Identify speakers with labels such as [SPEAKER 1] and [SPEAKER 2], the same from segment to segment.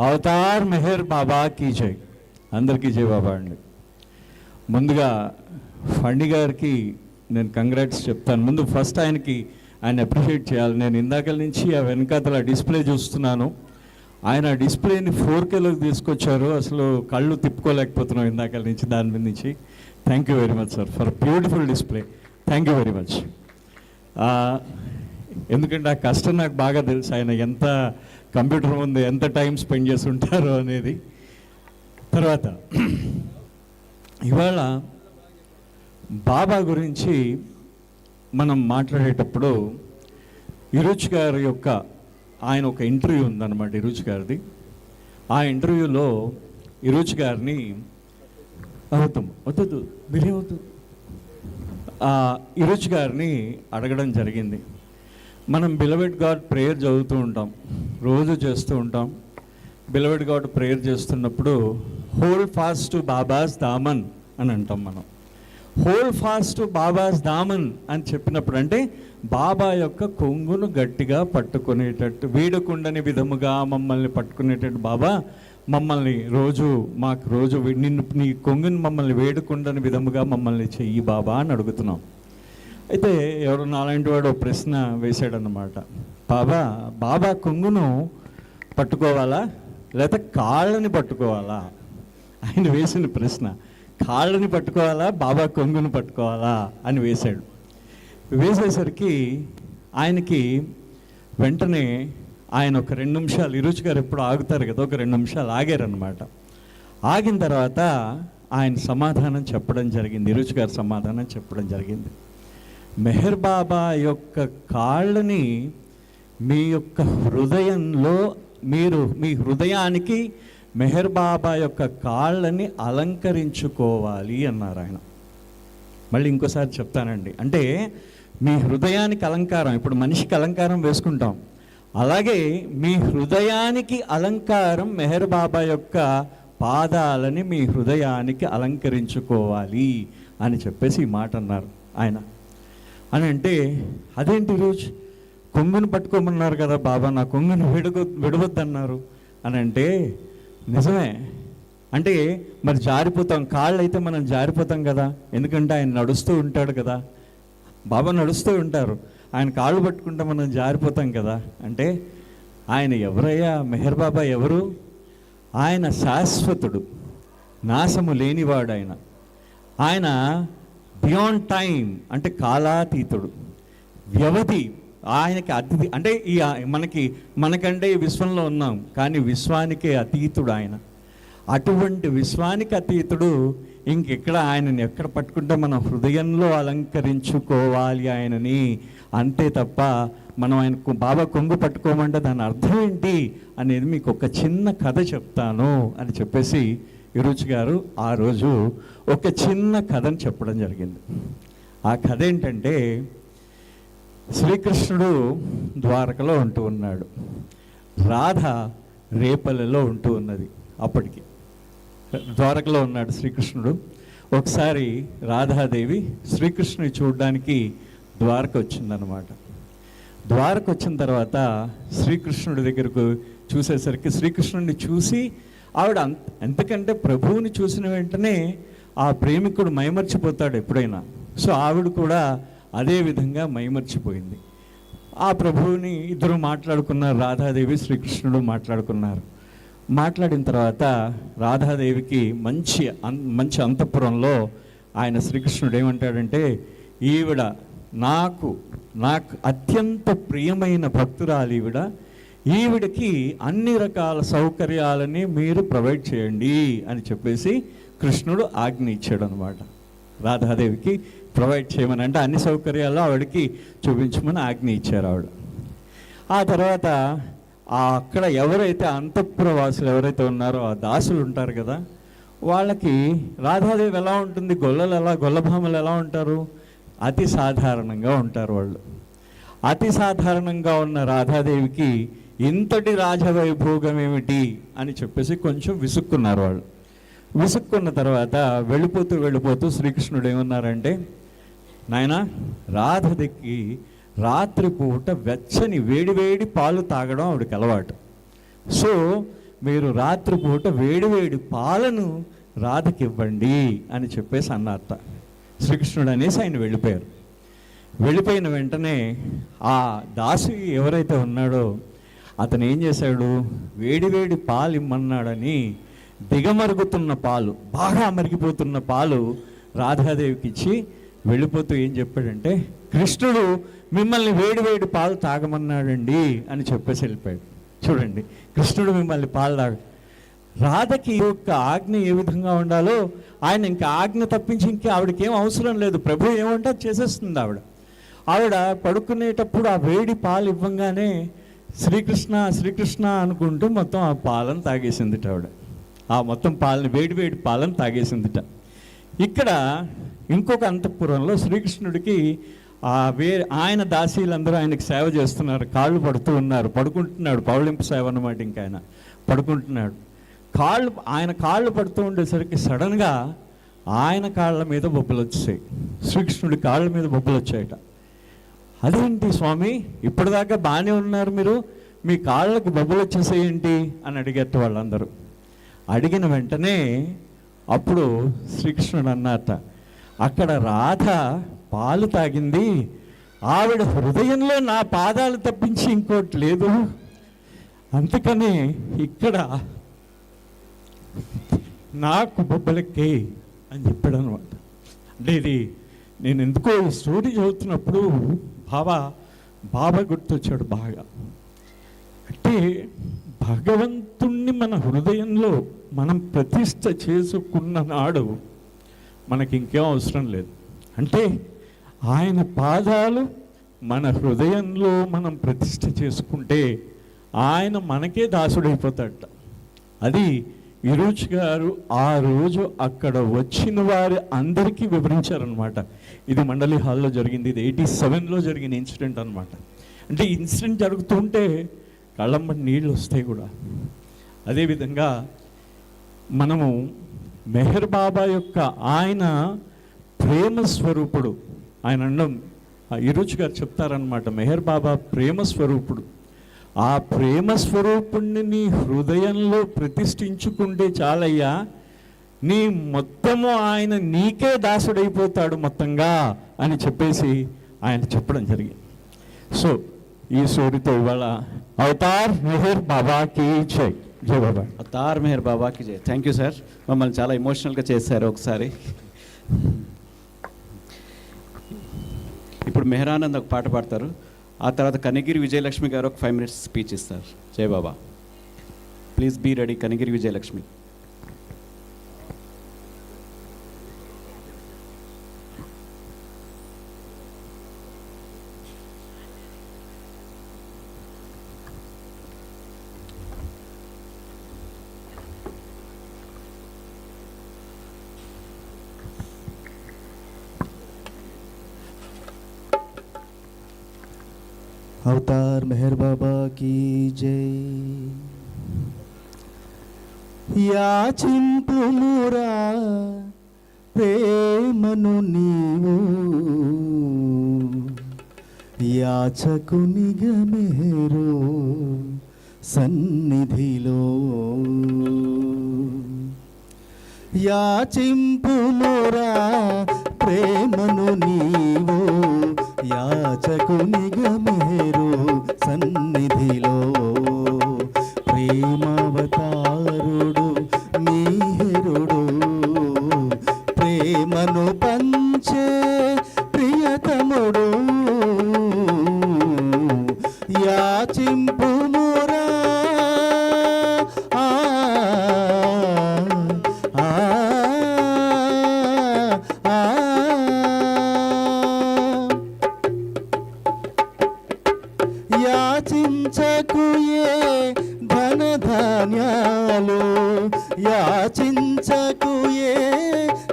[SPEAKER 1] Avatar Meher బాబాకి జై. అందరికీ జై బాబా అండి. ముందుగా ఫండి గారికి నేను కంగ్రాట్స్ చెప్తాను. ముందు ఫస్ట్ ఆయన అప్రిషియేట్ చేయాలి. నేను ఇందాకల నుంచి ఆ వెనకాతల డిస్ప్లే చూస్తున్నాను. ఆయన డిస్ప్లేని 4Kలోకి తీసుకొచ్చారు. అసలు కళ్ళు తిప్పుకోలేకపోతున్నాం ఇందాకల నుంచి దాని మీద నుంచి. Thank you very much sir for beautiful display. Thank you very much. ఎందుకంటే ఆ కష్టం నాకు బాగా తెలుసు. ఆయన ఎంత కంప్యూటర్ ముందు ఎంత టైం స్పెండ్ చేసి ఉంటారో అనేది. తర్వాత ఇవాళ బాబా గురించి మనం మాట్లాడేటప్పుడు ఇరుచ్ గారి యొక్క ఆయన ఒక ఇంటర్వ్యూ ఉందన్నమాట ఇరుచ్ గారిది. ఆ ఇంటర్వ్యూలో ఇరుచ్ గారిని వద్దు మీరేమవుతు ఇరుచ్ గారిని అడగడం జరిగింది. మనం బిలవెడ్ గాడ్ ప్రేయర్ చదువుతూ ఉంటాం, రోజు చేస్తూ ఉంటాం. బిలవెడ్ గాడ్ ప్రేయర్ చేస్తున్నప్పుడు whole fast to babas Daman అని అంటాం మనం. Whole fast to babas Daman అని చెప్పినప్పుడు అంటే బాబా యొక్క కొంగును గట్టిగా పట్టుకునేటట్టు, వీడకుండని విధముగా మమ్మల్ని పట్టుకునేటట్టు బాబా మమ్మల్ని మాకు రోజు నీ కొంగుని మమ్మల్ని వేడుకుండని విధముగా మమ్మల్ని చెయ్యి బాబా అని అడుగుతున్నాం. అయితే ఎవరు నాలాంటి వాడు ప్రశ్న వేశాడనమాట. బాబా కొంగును పట్టుకోవాలా లేకపోతే కాళ్ళని పట్టుకోవాలా? ఆయన వేసిన ప్రశ్న కాళ్ళని పట్టుకోవాలా బాబా కొంగును పట్టుకోవాలా అని వేశాడు. వేసేసరికి ఆయనకి వెంటనే ఆయన ఒక 2 నిమిషాలు, ఇరుచ్ గారు ఎప్పుడు ఆగుతారు కదా, ఒక 2 నిమిషాలు ఆగారనమాట. ఆగిన తర్వాత ఆయన సమాధానం చెప్పడం జరిగింది. ఇరుచ్ గారు సమాధానం చెప్పడం జరిగింది. మెహర్ బాబా యొక్క కాళ్ళని మీ యొక్క హృదయంలో మీ హృదయానికి మెహర్ బాబా యొక్క కాళ్ళని అలంకరించుకోవాలి అన్నారు ఆయన. మళ్ళీ ఇంకోసారి చెప్తానండి. అంటే మీ హృదయానికి అలంకారం, ఇప్పుడు మనిషికి అలంకారం వేసుకుంటాం, అలాగే మీ హృదయానికి అలంకారం మెహర్ బాబా యొక్క పాదాలని మీ హృదయానికి అలంకరించుకోవాలి అని చెప్పేసి ఈ మాట అన్నారు ఆయన. అని అంటే అదేంటి రోజు కొంగును పట్టుకోమన్నారు కదా బాబా, నా కొంగును విడవద్దన్నారు అని అంటే నిజమే. అంటే మరి జారిపోతాం, కాళ్ళు అయితే మనం జారిపోతాం కదా, ఎందుకంటే ఆయన నడుస్తూ ఉంటాడు కదా, బాబా నడుస్తూ ఉంటారు, ఆయన కాళ్ళు పట్టుకుంటే మనం జారిపోతాం కదా. అంటే ఆయన ఎవరయ్యా? మెహర్ బాబా ఎవరు? ఆయన శాశ్వతుడు, నాశము లేనివాడు. ఆయన బియాండ్ టైం అంటే కాలాతీతుడు, వ్యవధి ఆయనకి అతి, అంటే మనకంటే ఈ విశ్వంలో ఉన్నాం కానీ విశ్వానికే అతీతుడు ఆయన. అటువంటి విశ్వానికి అతీతుడు ఇంకెక్కడ ఆయనని ఎక్కడ పట్టుకుంటే మన హృదయంలో అలంకరించుకోవాలి ఆయనని, అంతే తప్ప మనం ఆయన బాబా కొంగు పట్టుకోమంటే దాని అర్థం ఏంటి అనేది మీకు ఒక చిన్న కథ చెప్తాను అని చెప్పేసి ఇరుచ్ గారు ఆ రోజు ఒక చిన్న కథను చెప్పడం జరిగింది. ఆ కథ ఏంటంటే, శ్రీకృష్ణుడు ద్వారకలో ఉంటూ ఉన్నాడు, రాధ రేపల్లెలో ఉంటూ ఉన్నది. అప్పటికి ద్వారకలో ఉన్నాడు శ్రీకృష్ణుడు. ఒకసారి రాధాదేవి శ్రీకృష్ణుని చూడడానికి ద్వారక వచ్చిందనమాట. ద్వారక వచ్చిన తర్వాత శ్రీకృష్ణుడి దగ్గరకు చూసేసరికి శ్రీకృష్ణుడిని చూసి ఆవిడ ఎంతకంటే ప్రభువుని చూసిన వెంటనే ఆ ప్రేమికుడు మైమర్చిపోతాడు ఎప్పుడైనా. సో ఆవిడ కూడా అదే విధంగా మైమర్చిపోయింది. ఆ ప్రభువుని ఇద్దరు మాట్లాడుకున్నారు, రాధాదేవి శ్రీకృష్ణుడు మాట్లాడుకున్నారు. మాట్లాడిన తర్వాత రాధాదేవికి మంచి అంతఃపురంలో ఆయన శ్రీకృష్ణుడు ఏమంటాడంటే, ఈవిడ నాకు అత్యంత ప్రియమైన భక్తురాలు ఈవిడకి అన్ని రకాల సౌకర్యాలని మీరు ప్రొవైడ్ చేయండి అని చెప్పేసి కృష్ణుడు ఆజ్ఞ ఇచ్చాడు అనమాట. రాధాదేవికి ప్రొవైడ్ చేయమని, అంటే అన్ని సౌకర్యాలు ఆవిడకి చూపించమని ఆజ్ఞ ఇచ్చారు ఆవిడ. ఆ తర్వాత అక్కడ ఎవరైతే అంతఃపురవాసులు ఎవరైతే ఉన్నారో ఆ దాసులు ఉంటారు కదా, వాళ్ళకి రాధాదేవి ఎలా ఉంటుంది, గొల్లభామలు ఎలా ఉంటారు, అతి సాధారణంగా ఉంటారు వాళ్ళు. అతి సాధారణంగా ఉన్న రాధాదేవికి ఇంతటి రాజవైభోగం ఏమిటి అని చెప్పేసి కొంచెం విసుక్కున్నారు వాళ్ళు. విసుక్కున్న తర్వాత వెళ్ళిపోతూ శ్రీకృష్ణుడు ఏమన్నారంటే, నాయనా, రాధకి రాత్రిపూట వెచ్చని వేడివేడి పాలు తాగడం ఆవిడకి అలవాటు. సో మీరు రాత్రిపూట వేడి పాలను రాధకి ఇవ్వండి అని చెప్పేసి అన్నారట. శ్రీకృష్ణుడు అనేసి ఆయన వెళ్ళిపోయారు. వెళ్ళిపోయిన వెంటనే ఆ దాసి ఎవరైతే ఉన్నాడో అతను ఏం చేశాడు, వేడి పాలు ఇమ్మన్నాడని దిగమరుగుతున్న పాలు, బాగా మరిగిపోతున్న పాలు రాధాదేవికి ఇచ్చి వెళ్ళిపోతూ ఏం చెప్పాడంటే, కృష్ణుడు మిమ్మల్ని వేడి పాలు తాగమన్నాడండి అని చెప్పేసి వెళ్ళిపోయాడు. చూడండి, కృష్ణుడు మిమ్మల్ని పాలు రాధకి యొక్క ఆజ్ఞ ఏ విధంగా ఉండాలో ఆయన ఇంకా ఆజ్ఞ తప్పించి ఇంకా ఆవిడకి ఏం అవసరం లేదు. ప్రభు ఏమంటే అది చేసేస్తుంది. ఆవిడ పడుకునేటప్పుడు ఆ వేడి పాలు ఇవ్వంగానే శ్రీకృష్ణ అనుకుంటూ మొత్తం ఆ పాలను తాగేసిందిట. ఆవిడ ఆ మొత్తం పాలని వేడి పాలను తాగేసిందిట. ఇక్కడ ఇంకొక అంతఃపురంలో శ్రీకృష్ణుడికి ఆయన దాసీలందరూ ఆయనకి సేవ చేస్తున్నారు. కాళ్ళు పడుతూ ఉన్నారు, పడుకుంటున్నాడు. పౌళింపు సేవ అన్నమాట. ఇంకా ఆయన పడుకుంటున్నాడు. ఆయన కాళ్ళు పడుతూ ఉండేసరికి సడన్గా ఆయన కాళ్ళ మీద బొబ్బలు వచ్చాయి. శ్రీకృష్ణుడి కాళ్ళ మీద బొబ్బలు వచ్చాయట. అదేంటి స్వామి, ఇప్పటిదాకా బాగానే ఉన్నారు మీరు, మీ కాళ్ళకి బొబ్బలు వచ్చేసేయంటి అని అడిగేట వాళ్ళందరూ. అడిగిన వెంటనే అప్పుడు శ్రీకృష్ణుడు అన్నట, అక్కడ రాధ పాలు తాగింది, ఆవిడ హృదయంలో నా పాదాలు తప్పించి ఇంకోటి లేదు, అందుకని ఇక్కడ నాకు బొబ్బలెక్కే అని చెప్పాడు అనమాట. అంటే ఇది నేను ఎందుకో ఈ స్టోరీ చదువుతున్నప్పుడు బాబా గుర్తొచ్చాడు బాగా. అంటే భగవంతుణ్ణి మన హృదయంలో మనం ప్రతిష్ఠ చేసుకున్న నాడు మనకి ఇంకేం అవసరం లేదు. అంటే ఆయన పాదాలు మన హృదయంలో మనం ప్రతిష్ఠ చేసుకుంటే ఆయన మనకే దాసుడైపోతాడట. అది విరోచ్ గారు ఆ రోజు అక్కడ వచ్చిన వారి అందరికీ వివరించారనమాట. ఇది మండలి హాల్లో జరిగింది. ఇది 87లో జరిగిన ఇన్సిడెంట్ అనమాట. అంటే ఇన్సిడెంట్ జరుగుతుంటే కళ్ళమ్మటి నీళ్ళు వస్తాయి కూడా. అదేవిధంగా మనము మెహర్ బాబా యొక్క ఆయన ప్రేమ స్వరూపుడు. ఆయన అన్నం విరోచ్ గారు చెప్తారనమాట, మెహర్ బాబా ప్రేమ స్వరూపుడు. ఆ ప్రేమ స్వరూపుణ్ణి నీ హృదయంలో ప్రతిష్ఠించుకుంటే చాలయ్యా, నీ మొత్తము ఆయన నీకే దాసుడైపోతాడు మొత్తంగా అని చెప్పేసి ఆయన చెప్పడం జరిగింది. సో ఈ స్టోరీతో ఇవాళ అవతార్ మెహర్ బాబాకి జై. జై బాబా.
[SPEAKER 2] అవతార్ మెహర్ బాబాకి జై. థ్యాంక్ యూ సార్, మమ్మల్ని చాలా ఎమోషనల్గా చేశారు ఒకసారి. ఇప్పుడు మెహరానంద్ ఒక పాట పాడతారు. ఆ తర్వాత కనిగిరి విజయలక్ష్మి గారు ఒక 5 minutes స్పీచ్ ఇస్తారు. జై Baba. Please be ready. Kanigiri Vijayalakshmi.
[SPEAKER 3] Avatar Meher Baba కీ జై. యాచింపుమురా ప్రేమను నీవు, యాచకునిగా మెహరు సన్నిధిలో. యాచింపుమురా ప్రేమను నీవు, యాచకునిగా మెహరు సన్నిధిలో. ప్రేమావతారుడు మెహరుడు, ప్రేమను పంచే ప్రియతముడు. యాచింపుమురా యాచించకు ఏ ధనధాన్యాలు, యాచించకు ఏ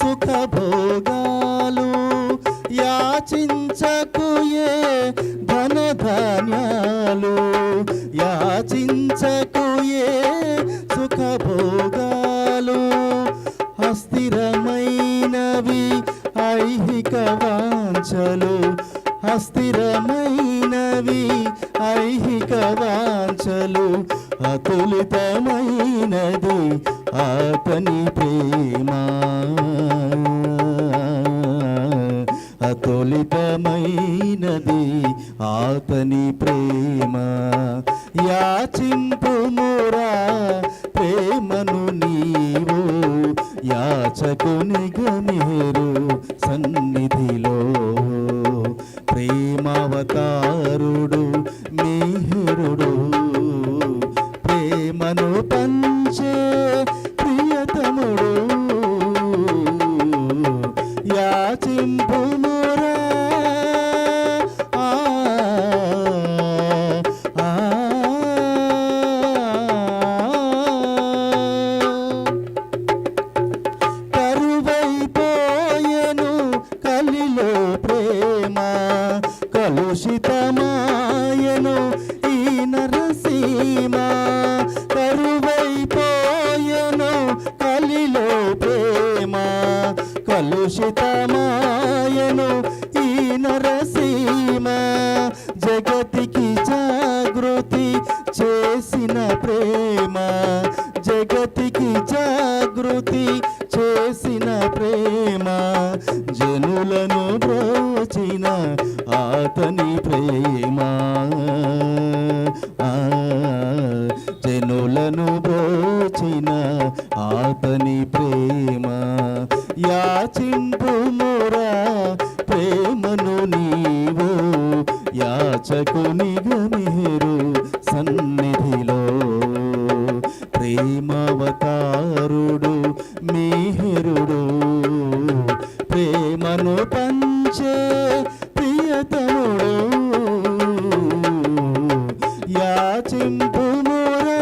[SPEAKER 3] సుఖభోగాలు, యాచించకు ఏ ధనధాన్యాలు, యాచించకు ఏ సుఖభోగాలు. అస్థిరమైనవి ఐహిక వాంఛలు, అస్థిరమైనవి ఐహిక వాంఛలు, అతులితమైన అతని ప్రేమ, అతులితమైనది అతని ప్రేమ. యాచింపుమురా ప్రేమను నీవు, యాచకునిగా మీరు సన్నిధిలో. ప్రేమావతారుడు మేహరుడు, ప్రేమను పంచే ప్రియతముడు. యాచింపుమురా కరువైపోయెను కలిలో ప్రేమ, కలుషితమాయను ఈ నరసీమ. కరువైపోయెను కలిలో ప్రేమ, కలుషితమాయను ఈ నరసీమ. జగతికి జాగృతి చేసిన ప్రేమ, జగతికి జాగృతి చేసిన ప్రేమ. జనులను బ్రోచిన అతని ప్రేమ, జనులను బ్రోచిన అతని ప్రేమ. యాచింపుమురా ప్రేమను నీవు, యాచకునిగా మీరు సన్నిధిలో. ప్రేమావతారుడు మేహరుడు, ప్రేమను పంచే ప్రియతముడు. యాచింపుమురా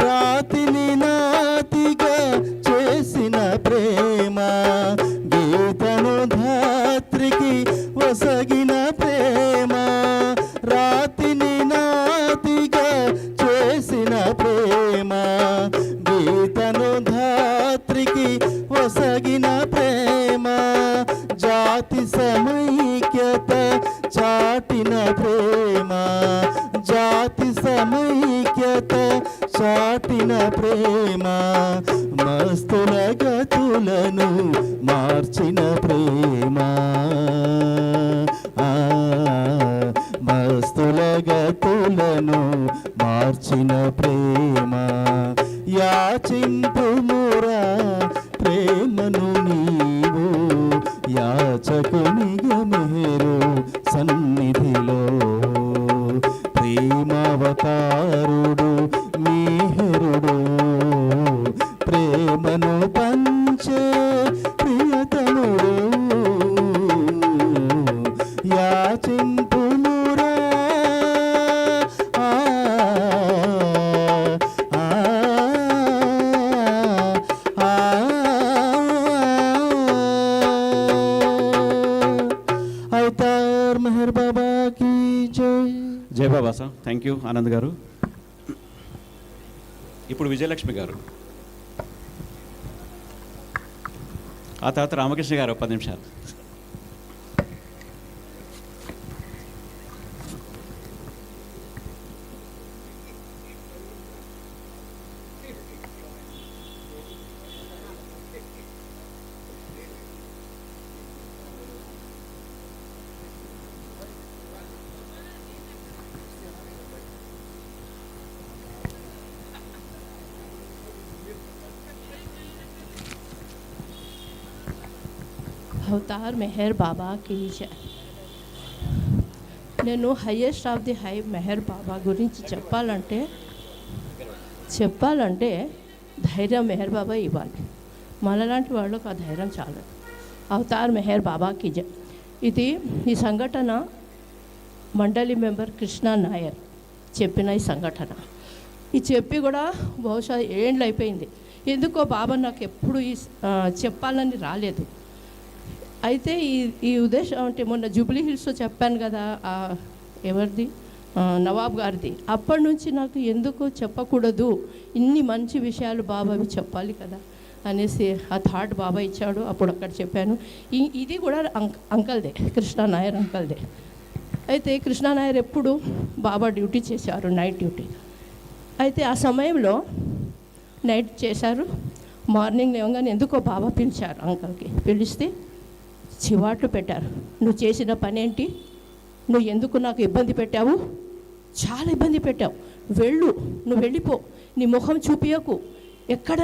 [SPEAKER 3] రాతిని నాతిగా చేసిన ప్రేమ, గీతను ధాత్రికి వసగిన ప్రేమ. రాతిని నాతిగా చేసిన ప్రేమ, గీతను ధాత్రికి వసగిన ప్రేమ. జాతి సమైక్యత చాటిన ప్రేమ, జాతి సమైక్యత చాటిన ప్రేమ. మస్తుల గతులను మార్చిన ప్రేమ, మస్తుల గతులను మార్చిన ప్రేమ. యాచింపుమురా ప్రేమను నీవు, యాచకునిగా మీరు సన్నిధిలో. ప్రేమావతారుడు మేహరుడు, ప్రేమను పంచే ప్రియతముడు. యాచింపుమురా అవతార్ మెహర్ బాబా కీ జై.
[SPEAKER 2] జై బాబా సార్. థ్యాంక్ యూ ఆనంద్ గారు. ఇప్పుడు విజయలక్ష్మి గారు, ఆ తర్వాత రామకృష్ణ గారు 10 నిమిషాలు.
[SPEAKER 4] అవతార్ మెహర్ బాబా కీ జై. నేను highest of the high Meher Baba గురించి చెప్పాలంటే ధైర్యం మెహర్ బాబా ఇవ్వాలి. మనలాంటి వాళ్ళకు ఆ ధైర్యం చాలదు. అవతార్ మెహర్ బాబా కీ జై. ఈ సంఘటన మండలి మెంబర్ కృష్ణా నాయర్ చెప్పిన ఈ సంఘటన చెప్పి కూడా బహుశా ఏండ్లు అయిపోయింది. ఎందుకో బాబా నాకు ఎప్పుడు చెప్పాలని రాలేదు. అయితే ఈ ఉద్దేశం అంటే మొన్న జూబ్లీ హిల్స్లో చెప్పాను కదా, ఎవరిది నవాబ్ గారిది. అప్పటి నుంచి నాకు ఎందుకు చెప్పకూడదు, ఇన్ని మంచి విషయాలు బాబావి చెప్పాలి కదా అనేసి ఆ థాట్ బాబా ఇచ్చాడు. అప్పుడు అక్కడ చెప్పాను. ఇది కూడా అంకల్దే, కృష్ణా నాయర్ అంకల్దే. అయితే కృష్ణా నాయర్ ఎప్పుడు బాబా డ్యూటీ చేశారు, నైట్ డ్యూటీ. అయితే ఆ సమయంలో నైట్ చేశారు. మార్నింగ్ లేవగానే ఎందుకో బాబా పిలిచారు అంకల్కి. పిలిస్తే చివాట్లు పెట్టారు. నువ్వు చేసిన పని ఏంటి, నువ్వు ఎందుకు నాకు ఇబ్బంది పెట్టావు, చాలా ఇబ్బంది పెట్టావు, నువ్వు వెళ్ళిపో, నీ ముఖం చూపియకు, ఎక్కడ